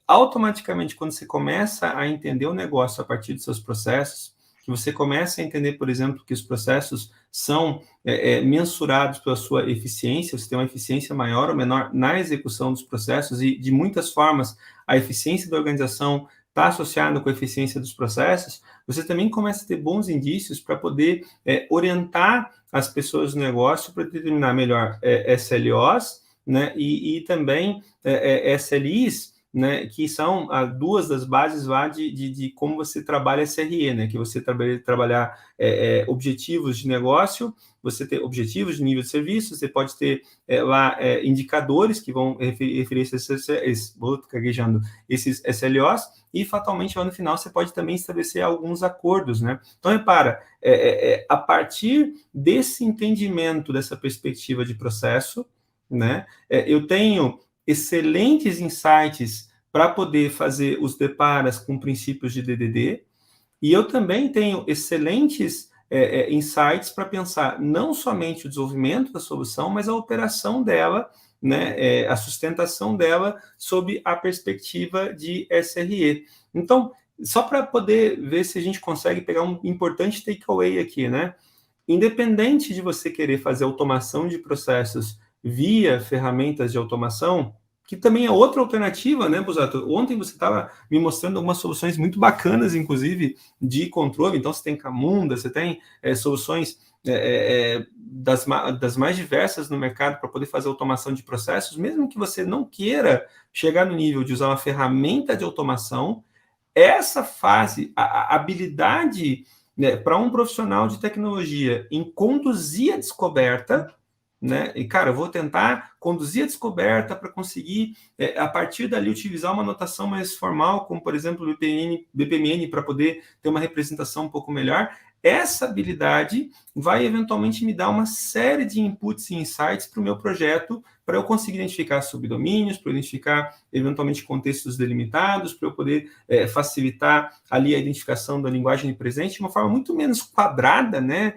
automaticamente, quando você começa a entender o negócio a partir dos seus processos, que você começa a entender, por exemplo, que os processos são mensurados pela sua eficiência, você tem uma eficiência maior ou menor na execução dos processos, e de muitas formas a eficiência da organização está associada com a eficiência dos processos, você também começa a ter bons indícios para poder orientar as pessoas do negócio para determinar melhor SLOs, né, e também SLIs, né, que são duas das bases lá de como você trabalha SRE, né, que você trabalhar objetivos de negócio, você ter objetivos de nível de serviço, você pode ter lá indicadores que vão referir esses SLOs, e fatalmente lá no final você pode também estabelecer alguns acordos, né? Então, repara, a partir desse entendimento, dessa perspectiva de processo, né, eu tenho excelentes insights para poder fazer os deparas com princípios de DDD, e eu também tenho excelentes insights para pensar não somente o desenvolvimento da solução, mas a operação dela, né, a sustentação dela sob a perspectiva de SRE. Então, só para poder ver se a gente consegue pegar um importante takeaway aqui, né? Independente de você querer fazer automação de processos via ferramentas de automação, que também é outra alternativa, né, Busato? Ontem você estava me mostrando algumas soluções muito bacanas, inclusive, de controle. Então, você tem Camunda, você tem soluções das mais diversas no mercado para poder fazer automação de processos, mesmo que você não queira chegar no nível de usar uma ferramenta de automação, essa fase, a habilidade, né, para um profissional de tecnologia em conduzir a descoberta, né? E, cara, eu vou tentar conduzir a descoberta para conseguir, a partir dali, utilizar uma notação mais formal, como, por exemplo, o BPMN, para poder ter uma representação um pouco melhor. Essa habilidade vai, eventualmente, me dar uma série de inputs e insights para o meu projeto, para eu conseguir identificar subdomínios, para identificar, eventualmente, contextos delimitados, para eu poder facilitar ali a identificação da linguagem presente de uma forma muito menos quadrada, né,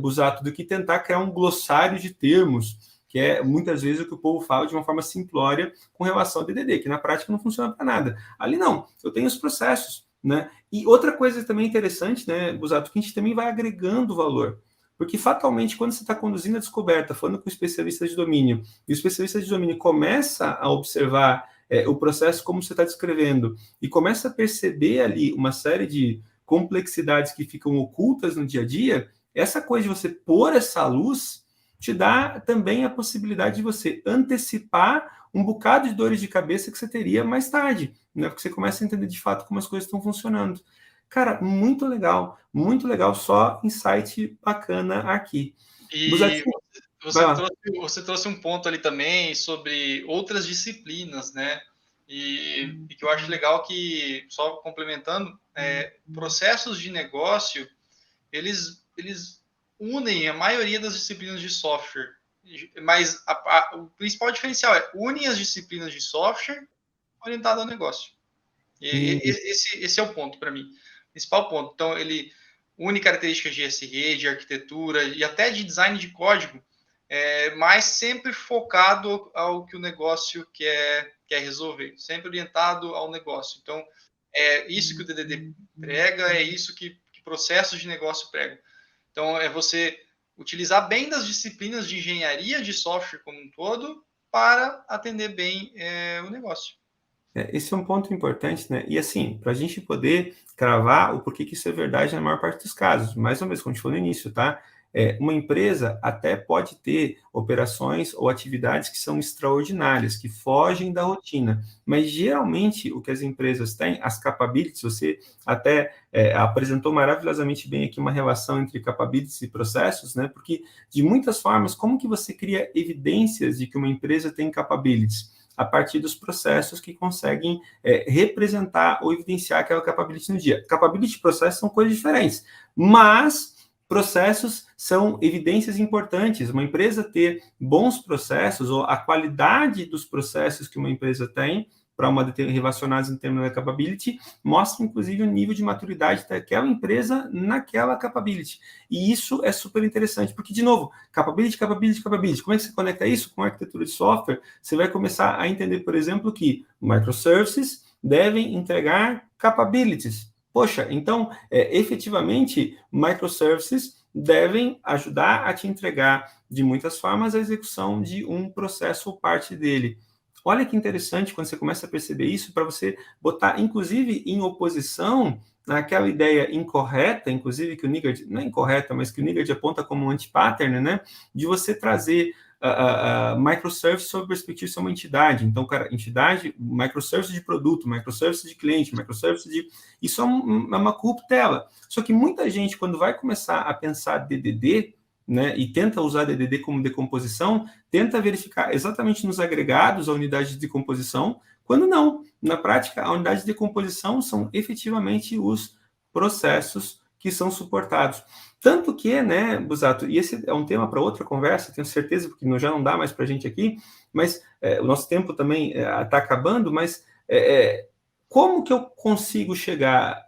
Busato, do que tentar criar um glossário de termos, que é muitas vezes o que o povo fala de uma forma simplória com relação ao DDD, que na prática não funciona para nada. Ali não, eu tenho os processos, né? E outra coisa também interessante, né, Busato, que a gente também vai agregando valor. Porque, fatalmente, quando você está conduzindo a descoberta, falando com o especialista de domínio, e o especialista de domínio começa a observar o processo como você está descrevendo, e começa a perceber ali uma série de complexidades que ficam ocultas no dia a dia, essa coisa de você pôr essa luz te dá também a possibilidade de você antecipar um bocado de dores de cabeça que você teria mais tarde, né? Porque você começa a entender de fato como as coisas estão funcionando. Cara, muito legal, só insight bacana aqui. E você trouxe um ponto ali também sobre outras disciplinas, né? E que eu acho legal que, só complementando, processos de negócio, eles unem a maioria das disciplinas de software, mas o principal diferencial unem as disciplinas de software orientado ao negócio. E esse é o ponto para mim, principal ponto. Então, ele une características de SRE, de arquitetura e até de design de código, mas sempre focado ao que o negócio quer resolver, sempre orientado ao negócio. Então, é isso que o DDD prega, é isso que processos de negócio pregam. Então, é você utilizar bem das disciplinas de engenharia de software como um todo para atender bem o negócio. Esse é um ponto importante, né? E assim, para a gente poder cravar o porquê que isso é verdade na maior parte dos casos, mais uma vez, como a gente falou no início, tá? Uma empresa até pode ter operações ou atividades que são extraordinárias, que fogem da rotina, mas geralmente o que as empresas têm, as capabilities, você até apresentou maravilhosamente bem aqui uma relação entre capabilities e processos, né? Porque de muitas formas, como que você cria evidências de que uma empresa tem capabilities? A partir dos processos que conseguem representar ou evidenciar aquela capability no dia. Capability e processo são coisas diferentes, mas processos são evidências importantes. Uma empresa ter bons processos, ou a qualidade dos processos que uma empresa tem, para relacionadas em termos da capability, mostra, inclusive, o nível de maturidade daquela empresa naquela capability. E isso é super interessante, porque, de novo, capability. Como é que você conecta isso com a arquitetura de software? Você vai começar a entender, por exemplo, que microservices devem entregar capabilities. Poxa, então, efetivamente, microservices devem ajudar a te entregar, de muitas formas, a execução de um processo ou parte dele. Olha que interessante quando você começa a perceber isso, para você botar, inclusive, em oposição àquela ideia incorreta, inclusive que o Niggard, não é incorreta, mas que o Niggard aponta como um anti-pattern, né, de você trazer microservice sob a perspectiva de ser uma entidade. Então, cara, entidade, microservice de produto, microservice de cliente, microservice de... Isso é uma corruptela. Só que muita gente, quando vai começar a pensar DDD, né, e tenta usar DDD como decomposição, tenta verificar exatamente nos agregados a unidade de decomposição, quando não. Na prática, a unidade de decomposição são efetivamente os processos que são suportados. Tanto que, né, Busato, e esse é um tema para outra conversa, tenho certeza, porque já não dá mais para a gente aqui, mas o nosso tempo também está acabando, mas como que eu consigo chegar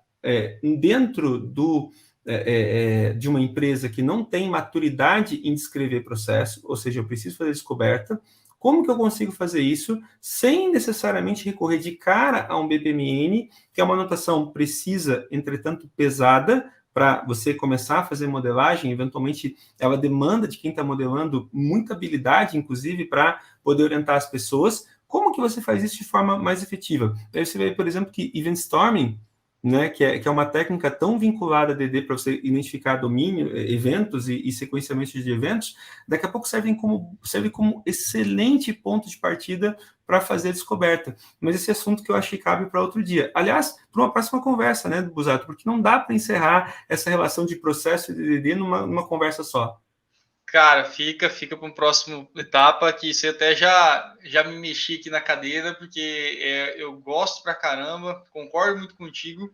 dentro de uma empresa que não tem maturidade em descrever processo, ou seja, eu preciso fazer descoberta, como que eu consigo fazer isso sem necessariamente recorrer de cara a um BPMN, que é uma notação precisa, entretanto pesada, para você começar a fazer modelagem, eventualmente ela demanda de quem está modelando muita habilidade, inclusive, para poder orientar as pessoas. Como que você faz isso de forma mais efetiva? Aí você vê, por exemplo, que Event Storming, né, que é uma técnica tão vinculada a DD para você identificar domínio, eventos e sequenciamento de eventos, daqui a pouco serve como excelente ponto de partida para fazer a descoberta. Mas esse assunto que eu acho que cabe para outro dia. Aliás, para uma próxima conversa, né, Busato? Porque não dá para encerrar essa relação de processo e DD numa conversa só. Cara, fica para uma próxima etapa, que você até já me mexi aqui na cadeira, porque eu gosto pra caramba, concordo muito contigo,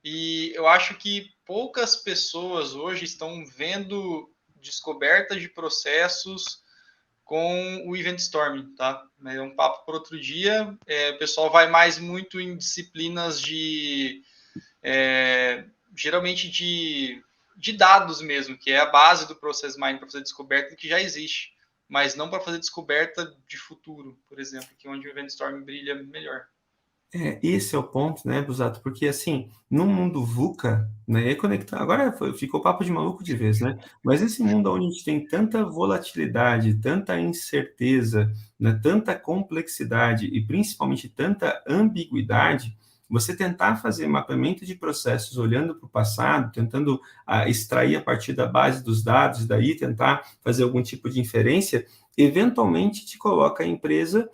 e eu acho que poucas pessoas hoje estão vendo descobertas de processos com o Event Storming, tá? É um papo por outro dia. O pessoal vai mais muito em disciplinas geralmente de dados mesmo, que é a base do Process Mining para fazer descoberta que já existe, mas não para fazer descoberta de futuro, por exemplo, que é onde o Event Storming brilha melhor. Esse é o ponto, né, Busato? Porque, assim, no mundo VUCA, né, agora ficou papo de maluco de vez, né? Mas esse mundo onde a gente tem tanta volatilidade, tanta incerteza, né, tanta complexidade e principalmente tanta ambiguidade, você tentar fazer mapeamento de processos olhando para o passado, tentando extrair a partir da base dos dados, daí tentar fazer algum tipo de inferência, eventualmente te coloca a empresa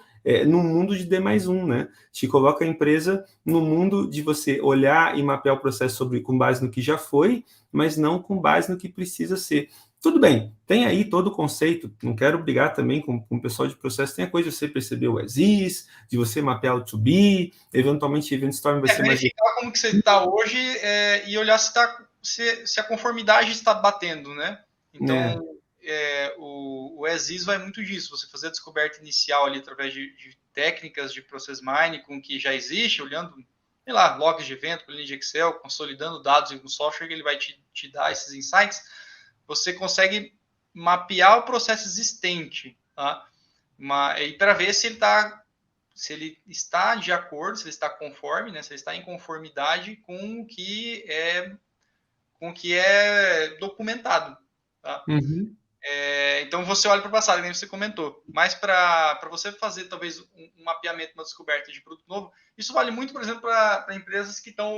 no mundo de D+1, né? Te coloca a empresa no mundo de você olhar e mapear o processo com base no que já foi, mas não com base no que precisa ser. Tudo bem, tem aí todo o conceito, não quero brigar também com o pessoal de processo, tem a coisa de você perceber o as-is, de você mapear o to-be, eventualmente Event Storm vai ser mais... Verificar como que você está hoje e olhar se a conformidade está batendo, né? Então, o as-is vai muito disso, você fazer a descoberta inicial ali através de técnicas de Process Mining com o que já existe, olhando, sei lá, logs de evento, planilha de Excel, consolidando dados em um software que ele vai te dar esses insights, você consegue mapear o processo existente, tá? E para ver se ele está de acordo, se ele está conforme, né? Se ele está em conformidade com o que é documentado, tá? Uhum. Então você olha para o passado, como você comentou, mas para você fazer talvez um mapeamento, uma descoberta de produto novo, isso vale muito, por exemplo, para empresas que estão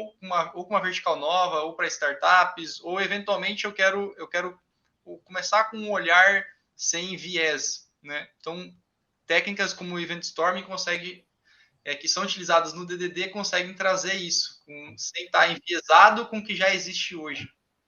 ou com uma vertical nova, ou para startups, ou eventualmente eu quero começar com um olhar sem viés, né? Então técnicas como o Event Storming que são utilizadas no DDD conseguem trazer isso, sem estar enviesado com o que já existe hoje.